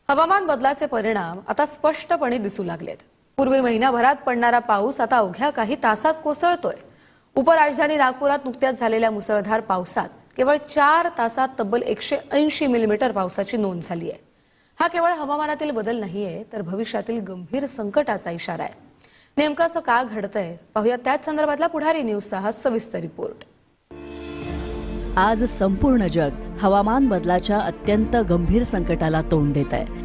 हवामान बदलाचे परिणाम आता स्पष्टपणे दिसू लागलेत। पूर्वी महिनाभरात पडणारा पाऊस आता अवघ्या काही तासात कोसळतोय। उपराजधानी नागपुरात नुकत्याच झालेल्या मुसळधार पावसात केवळ 4 तासात तब्बल 180 मिलीमीटर पावसाची नोंद झाली आहे। हा केवळ हवामानातील बदल नाहीये, तर भविष्यातील गंभीर संकटाचा इशारा आहे। नेमकं असं का घडतंय पाहूया त्याच संदर्भातला पुढारी न्यूजचा हा सविस्तर रिपोर्ट। आज संपूर्ण जग हवामान बदलाच्या अत्यंत गंभीर संकटाला तोंड देत आहे।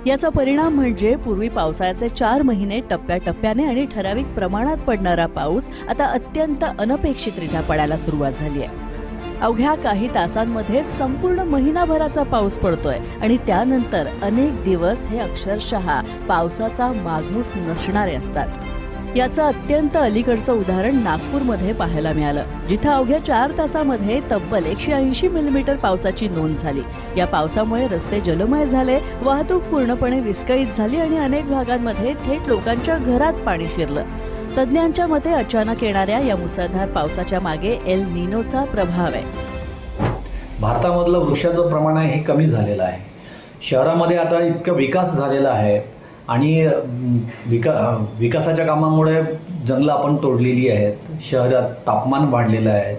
याचा परिणाम म्हणजे पूर्वी पावसाचे 4 महिने टप्प्याटप्प्याने आणि ठराविक प्रमाणात पडणारा पाऊस आता अत्यंत अनपेक्षितरित्या पडायला सुरुवात झाली आहे। अवघ्या काही तासांमध्ये संपूर्ण महिनाभराचा पाऊस पडतोय आणि त्यानंतर अनेक दिवस हे अक्षरशः पावसाचा मागमूस नसणारे असतात। याचं अत्यंत अलीकडचं उदाहरण नागपूरमध्ये पाहायला मिळालं, जिथं अवघ्या 4 तासामध्ये तब्बल 180 मिलीमीटर पावसाची नोंद झाली। या पावसामुळे रस्ते जलमय झाले, वाहतूक पूर्णपणे विस्कळीत झाली आणि अनेक भागांमध्ये थेट लोकांच्या घरात पाणी शिरलं। तज्ज्ञांच्या मते अचानक येणाऱ्या या मुसळधार पावसाच्या मागे एल निनोचा प्रभाव आहे। भारतामधलं वृक्षाचं प्रमाण आहे हे कमी झालेलं आहे। शहरामध्ये आता इतका विकास झालेला आहे आणि विकासाच्या कामामुळे जंगलं आपण तोडलेली आहेत, शहरात तापमान वाढलेलं आहे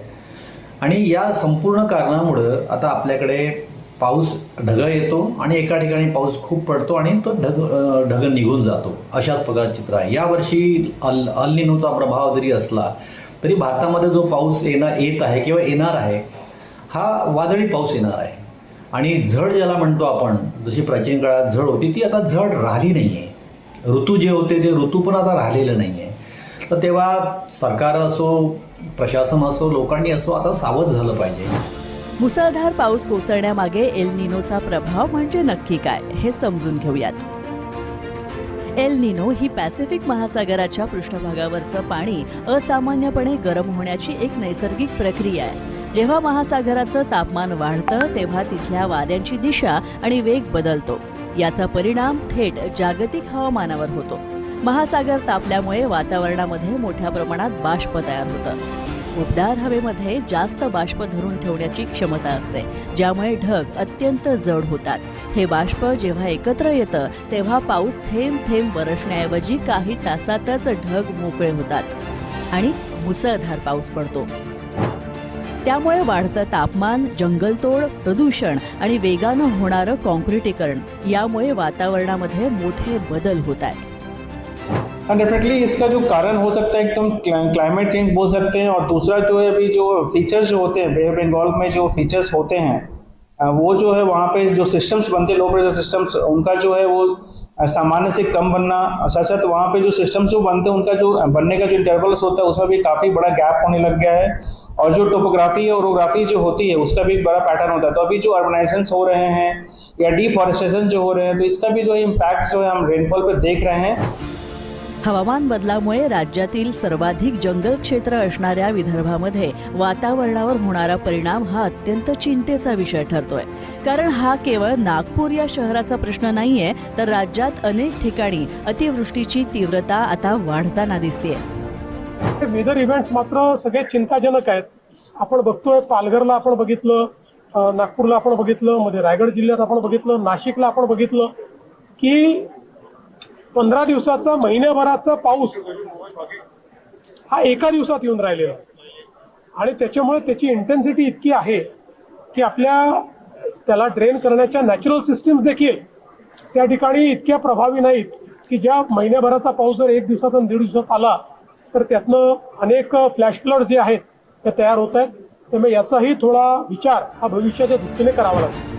आणि या संपूर्ण कारणामुळं आता आपल्याकडे पाऊस ढग येतो आणि एका ठिकाणी पाऊस खूप पडतो आणि तो ढग निघून जातो, अशाच प्रकारचं चित्र आहे। यावर्षी अल निनोचा प्रभाव जरी असला तरी भारतामध्ये जो पाऊस येत आहे किंवा येणार आहे हा वादळी पाऊस येणार आहे आणि झड ज्याला म्हणतो आपण, जशी प्राचीन काळात झड होती ती आता झड राहिली नाही आहे। ऋतू जे होते ते ऋतू पण आता राहिलेलं नाही आहे। तर तेव्हा सरकार असो, प्रशासन असो, लोकांनी असो आता सावध झालं पाहिजे। मुसळधार पाऊस कोसळण्यामागे एल निनोचा प्रभाव म्हणजे नक्की काय हे समजून घेऊयात। एल निनो ही पॅसिफिक महासागराच्या पृष्ठभागावरचं पाणी असामान्यपणे गरम होण्याची एक नैसर्गिक प्रक्रिया आहे। जेव्हा महासागराचं तापमान वाढतं तेव्हा तिथल्या वाऱ्यांची दिशा आणि वेग बदलतो। याचा परिणाम थेट जागतिक हवामानावर होतो। महासागर तापल्यामुळे वातावरणामध्ये मोठ्या प्रमाणात बाष्प तयार होतं। उबदार हवेमध्ये जास्त बाष्प धरून ठेवण्याची क्षमता असते, ज्यामुळे ढग अत्यंत जड होतात। हे बाष्प जेव्हा एकत्र येतं तेव्हा पाऊस थेंब थेंब बरसण्याऐवजी काही तासातच ढग मोकळे होतात आणि मुसळधार पाऊस पडतो। त्यामुळे वाढतं तापमान, जंगलतोड, प्रदूषण आणि वेगानं होणारं काँक्रिटीकरण यामुळे वातावरणामध्ये मोठे बदल होत आहेत। डेफिनेटली इसका जो कारण हो सकता है एकदम क्लाइमेट चेंज बोल सकते हैं। और दूसरा जो है अभी जो फीचर्स जो होते हैं बे ऑफ बंगाल में जो फीचर्स होते हैं वो जो है वहाँ पे जो सिस्टम्स बनते हैं, लो प्रेशर सिस्टम्स, उनका जो है वो सामान्य से कम बनना, साथ साथ वहाँ पे जो सिस्टम्स जो बनते हैं उनका जो बनने का जो इंटरवल्स होता है उसमें भी काफ़ी बड़ा गैप होने लग गया है। और जो टोपोग्राफी और ओरोग्राफी जो होती है उसका भी एक बड़ा पैटर्न होता है। तो अभी जो अर्बनाइजेशन हो रहे हैं या डिफॉरेस्टेशन जो हो रहे हैं तो इसका भी जो इम्पैक्ट जो है हम रेनफॉल पे देख रहे हैं। हवामान बदलामुळे राज्यातील सर्वाधिक जंगल क्षेत्र असणाऱ्या विदर्भामध्ये वातावरणावर होणारा परिणाम हा अत्यंत चिंतेचा विषय ठरतोय। कारण हा केवळ नागपूर या शहराचा प्रश्न नाहीये, तर राज्यात अनेक ठिकाणी अतिवृष्टीची तीव्रता आता वाढताना दिसतेय। वेदर इव्हेंट्स मात्र सगळे चिंताजनक आहेत। आपण बघतोय पालघरला आपण बघितलं, नागपूरला आपण बघितलं, मध्ये रायगड जिल्ह्यात आपण बघितलं, नाशिकला आपण बघितलं की 15 दिवसाचा महिन्याभराचा पाऊस हा एका दिवसात येऊन राहिलेला आणि त्याच्यामुळे त्याची इंटेन्सिटी इतकी आहे की त्याला ड्रेन करण्याच्या नॅचरल सिस्टीम्स देखील त्या ठिकाणी इतक्या प्रभावी नाहीत की ज्या महिन्याभराचा पाऊस जर 1 दिवसात आणि 1.5 दिवसात आला तर त्यातनं अनेक फ्लॅश फ्लड्स जे आहेत ते तयार होत आहेत। त्यामुळे याचाही थोडा विचार हा भविष्याच्या दृष्टीने करावा लागतो।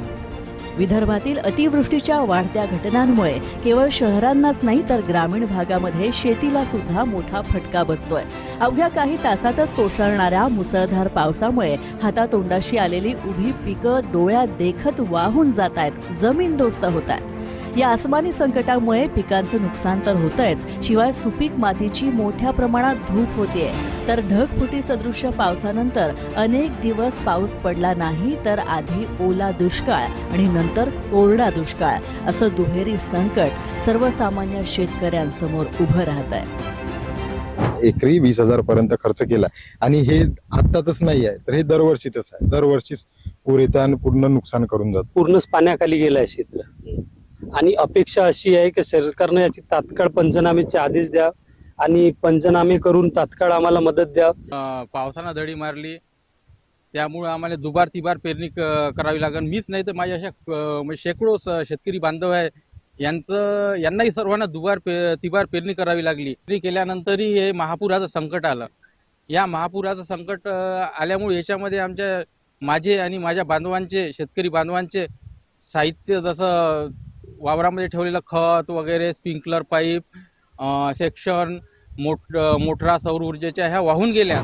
विदर्भातील अतिवृष्टीच्या वाढत्या घटनांमुळे केवळ शहरांनाच नाही तर ग्रामीण भागामध्ये शेतीला सुद्धा मोठा फटका बसतोय। अवघ्या काही तासातच कोसळणाऱ्या मुसळधार पावसामुळे हातातोंडाशी आलेली उभी पिकं डोळ्यात देखत वाहून जात आहेत, जमीनदोस्त होत आहेत। या आसमानी संकटामुळे पिकांचं नुकसान तर होतंयच, शिवाय सुपीक मातीची मोठ्या प्रमाणात धूप होतेय। तर ढगफुटी सदृश्य पावसानंतर अनेक दिवस पाऊस पडला नाही तर आधी ओला दुष्काळ आणि नंतर कोरडा दुष्काळ असं दुहेरी संकट सर्वसामान्य शेतकऱ्यांसमोर उभं राहत आहे। एकरी 20,000 पर्यंत खर्च केला आणि हे आत्ताच नाही आहे, तर हे दरवर्षीच आहे। दरवर्षीच पूर येतं आणि पूर्ण नुकसान करून जात, पूर्णच पाण्याखाली गेलाय क्षेत्र। आणि अपेक्षा अशी आहे की सरकारनं याची तात्काळ पंचनामेचे आदेश द्या आणि पंचनामे करून तात्काळ आम्हाला मदत द्या. पावसानं दडी मारली त्यामुळे आम्हाला दुबार तिबार पेरणी करावी लागेल. मीच नाही तर माझ्या अशा शेकडो शेतकरी बांधव आहे यांनाही सर्वांना तिबार पेरणी करावी लागली. पेरणी केल्यानंतरही हे महापुराचं संकट आलं. या महापुराचं संकट आल्यामुळे याच्यामध्ये माझे आणि माझ्या बांधवांचे शेतकरी बांधवांचे साहित्य जसं वावरामध्ये ठेवलेलं खत वगैरे स्प्रिंकलर पाईप सेक्शन मोटरा सौर ऊर्जेच्या ह्या वाहून गेल्या.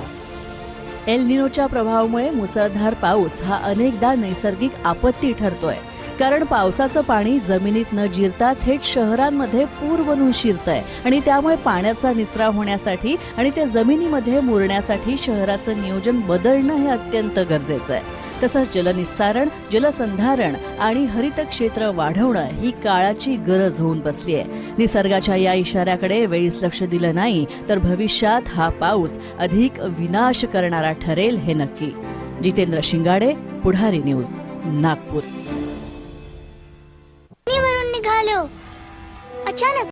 एल निनोच्या प्रभावामुळे मुसळधार पाऊस हा अनेकदा नैसर्गिक आपत्ती ठरतोय. कारण पावसाचं पाणी जमिनीत न जिरता थेट शहरांमध्ये पूर बनून शिरतंय आणि त्यामुळे पाण्याचा निचरा होण्यासाठी आणि ते जमिनीमध्ये मुरण्यासाठी शहराचं नियोजन बदलणं हे अत्यंत गरजेचं आहे. तसंच जलनिस्सारण, जलसंधारण आणि हरित क्षेत्र वाढवणं ही काळाची गरज होऊन बसली आहे. निसर्गाच्या या इशाऱ्याकडे वेळीच लक्ष दिलं नाही तर भविष्यात हा पाऊस अधिक विनाश करणारा ठरेल हे नक्की. जितेंद्र शिंगाडे, पुढारी न्यूज, नागपूर. निघालो अचानक